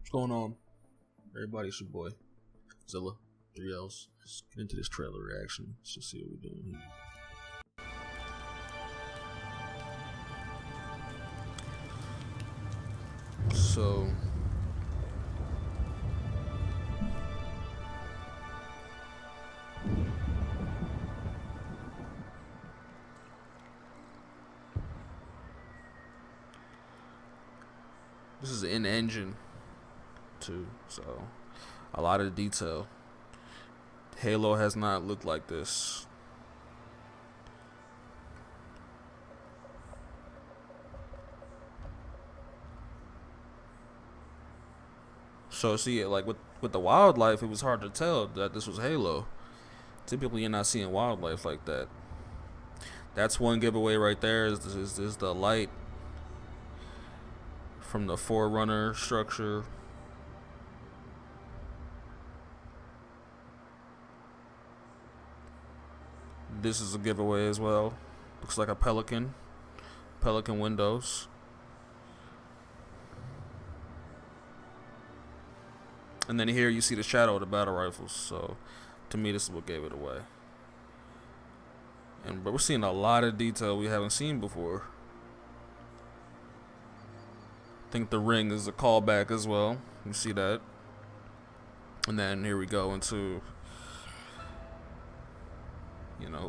What's going on? Everybody, it's your boy, Zilla, 3Ls. Let's get into this trailer reaction. Let's just see what we're doing here. So, this is in engine too, so a lot of detail. Halo has not looked like this. So see, like with the wildlife, it was hard to tell that this was Halo. Typically, you're not seeing wildlife like that. That's one giveaway right there. Is the light from the Forerunner structure. This is a giveaway as well. Looks like a Pelican windows. And then here you see the shadow of the battle rifles. So to me, this is what gave it away. But we're seeing a lot of detail we haven't seen before. I think the ring is a callback as well. You see that. And then here we go into,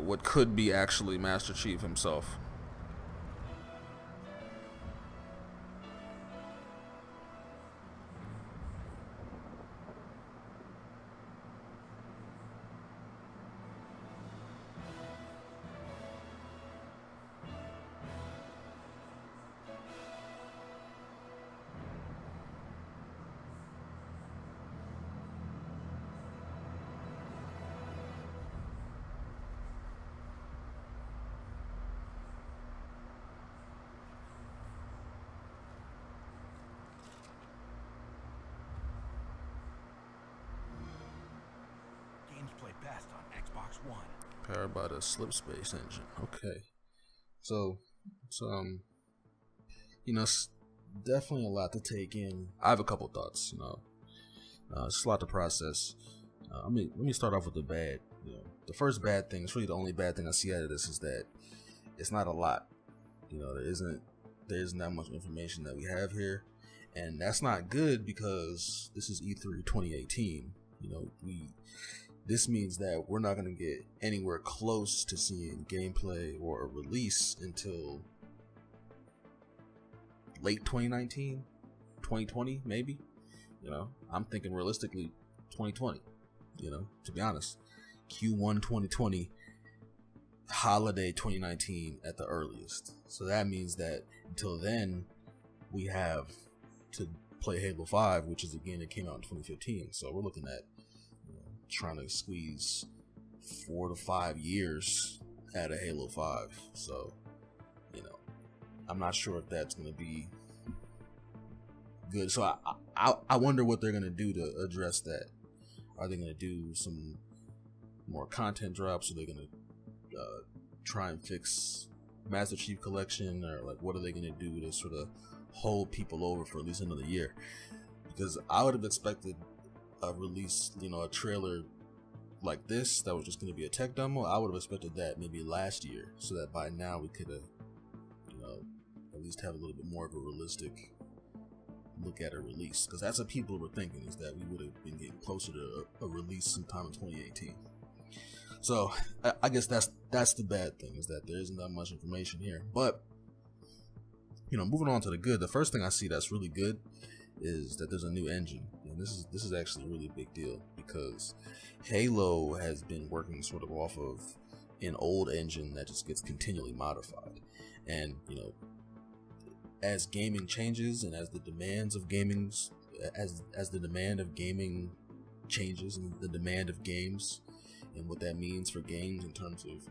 what could be actually Master Chief himself. Play best on Xbox One. Powered by the Slip Space engine. Okay. So it's it's definitely a lot to take in. I have a couple thoughts, it's a lot to process. Let me start off with the bad. The first bad thing, it's really the only bad thing I see out of this, is that it's not a lot. There isn't that much information that we have here, and that's not good because this is E3 2018. This means that we're not going to get anywhere close to seeing gameplay or a release until late 2019, 2020, maybe. I'm thinking realistically 2020, to be honest. Q1 2020, holiday 2019 at the earliest. So that means that until then, we have to play Halo 5, which is a game that came out in 2015. So we're looking at trying to squeeze 4 to 5 years out of Halo 5. So, I'm not sure if that's going to be good. So I wonder what they're going to do to address that. Are they going to do some more content drops? Are they going to try and fix Master Chief Collection? Or what are they going to do to sort of hold people over for at least another year? Because I would have expected a release, a trailer like this that was just going to be a tech demo. I would have expected that maybe last year, so that by now we could have, at least have a little bit more of a realistic look at a release. Because that's what people were thinking, is that we would have been getting closer to a release sometime in 2018. So I guess that's the bad thing, is that there isn't that much information here. But moving on to the good, the first thing I see that's really good is that there's a new engine. And this is actually a really big deal, because Halo has been working sort of off of an old engine that just gets continually modified. And as gaming changes, and as the demands of gaming's as the demand of gaming changes, and the demand of games, and what that means for games in terms of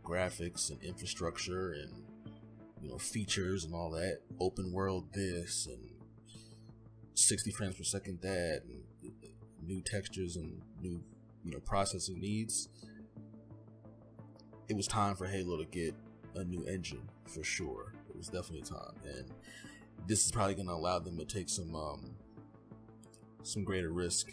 graphics and infrastructure and features and all that, open world this and 60 frames per second that, and new textures and new processing needs, it was time for Halo to get a new engine for sure. It was definitely time, and this is probably going to allow them to take some some greater risk.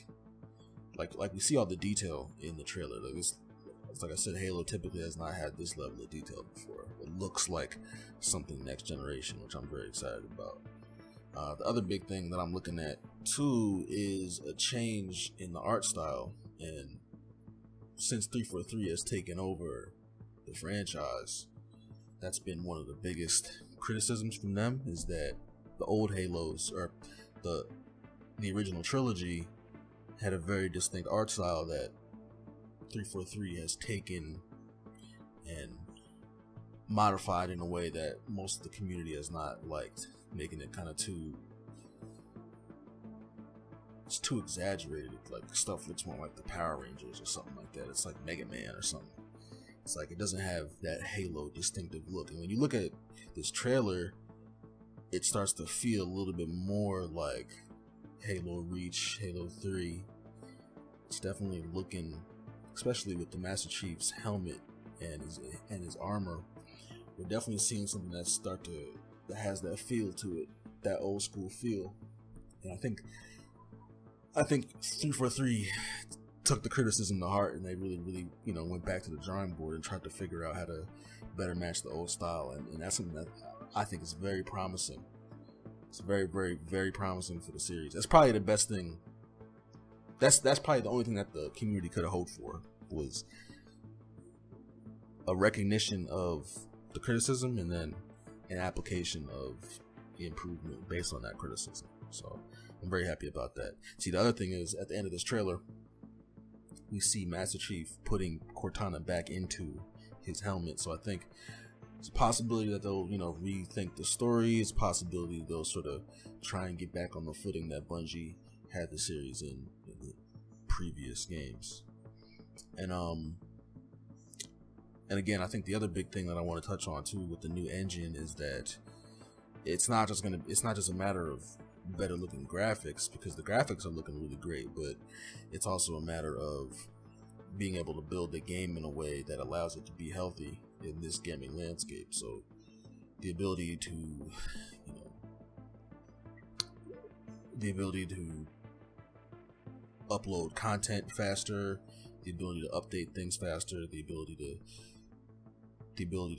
Like we see all the detail in the trailer. Like it's like I said, Halo typically has not had this level of detail before. It looks like something next generation, which I'm very excited about. The other big thing that I'm looking at too is a change in the art style. And since 343 has taken over the franchise, that's been one of the biggest criticisms from them, is that the old Halos, or the original trilogy, had a very distinct art style that 343 has taken and modified in a way that most of the community has not liked, making it kind of too exaggerated. Like stuff looks more like the Power Rangers or something like that. It's like Mega Man or something. It's like it doesn't have that Halo distinctive look. And when you look at this trailer, it starts to feel a little bit more like Halo Reach, Halo 3. It's definitely looking, especially with the Master Chief's helmet and his armor, we're definitely seeing something that has that feel to it, that old school feel. And I think 343 took the criticism to heart, and they really went back to the drawing board and tried to figure out how to better match the old style, and that's something that I think is very promising. It's very, very, very promising for the series. That's probably the best thing. That's probably the only thing that the community could have hoped for, was a recognition of the criticism and then an application of the improvement based on that criticism. So I'm very happy about that. See, the other thing is, at the end of this trailer, we see Master Chief putting Cortana back into his helmet. So I think it's a possibility that they'll, rethink the story. It's a possibility they'll sort of try and get back on the footing that Bungie had the series in the previous games. And again, I think the other big thing that I want to touch on too with the new engine is that it's not just a matter of better looking graphics, because the graphics are looking really great, but it's also a matter of being able to build the game in a way that allows it to be healthy in this gaming landscape. So the ability to upload content faster, the ability to update things faster, the ability to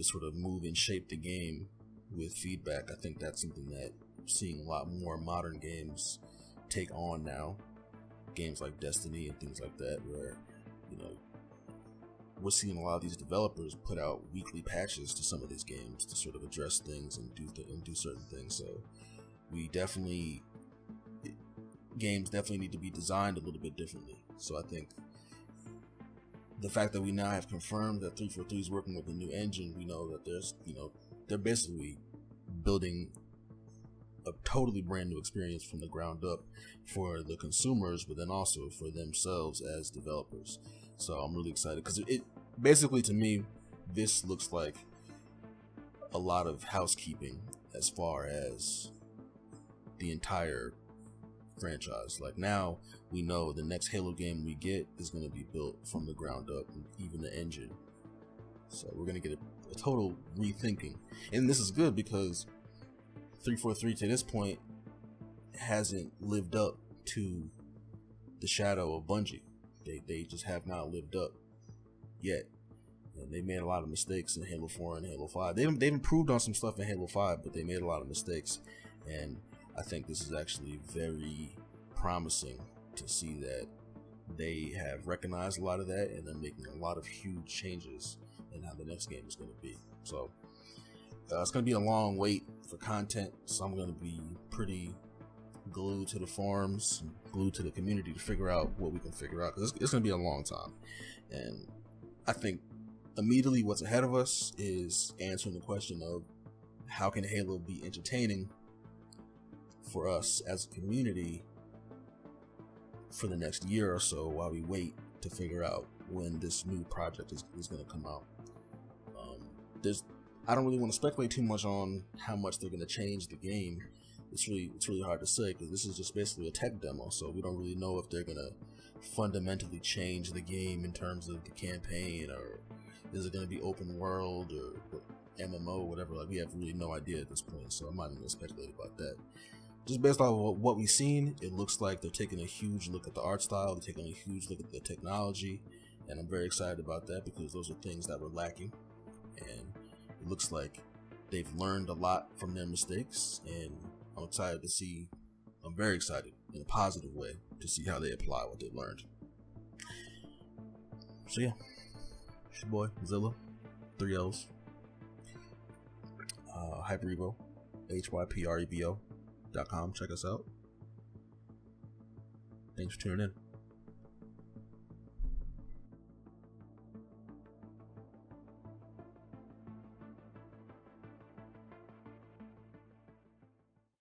sort of move and shape the game with feedback. I think that's something that we're seeing a lot more modern games take on now. Games like Destiny and things like that, where we're seeing a lot of these developers put out weekly patches to some of these games to sort of address things and do certain things. So games definitely need to be designed a little bit differently. So I think the fact that we now have confirmed that 343 is working with a new engine, we know that they're basically building a totally brand new experience from the ground up for the consumers, but then also for themselves as developers. So I'm really excited, because it basically, to me, this looks like a lot of housekeeping as far as the entire franchise. Like, now we know the next Halo game we get is going to be built from the ground up, and even the engine. So we're going to get a total rethinking, and this is good because 343 to this point hasn't lived up to the shadow of Bungie. They just have not lived up yet, and they made a lot of mistakes in Halo 4 and Halo 5. They've improved on some stuff in Halo 5, but they made a lot of mistakes, and I think this is actually very promising to see that they have recognized a lot of that, and they're making a lot of huge changes in how the next game is going to be. So it's going to be a long wait for content, so I'm going to be pretty glued to the forums, glued to the community to figure out what we can figure out, because it's going to be a long time. And I think immediately what's ahead of us is answering the question of how can Halo be entertaining for us as a community for the next year or so, while we wait to figure out when this new project is going to come out. I don't really want to speculate too much on how much they're going to change the game. It's really hard to say, because this is just basically a tech demo, so we don't really know if they're going to fundamentally change the game in terms of the campaign, or is it going to be open world or MMO, whatever. Like, we have really no idea at this point, so I'm not even going to speculate about that. just based off of what we've seen, it looks like they're taking a huge look at the art style. They're taking a huge look at the technology, and I'm very excited about that because those are things that were lacking. And it looks like they've learned a lot from their mistakes, and I'm excited to see. I'm very excited in a positive way to see how they apply what they've learned. So yeah, it's your boy Zilla, 3 L's, Hyperevo, HYPREVO.com. Check us out. Thanks for tuning in.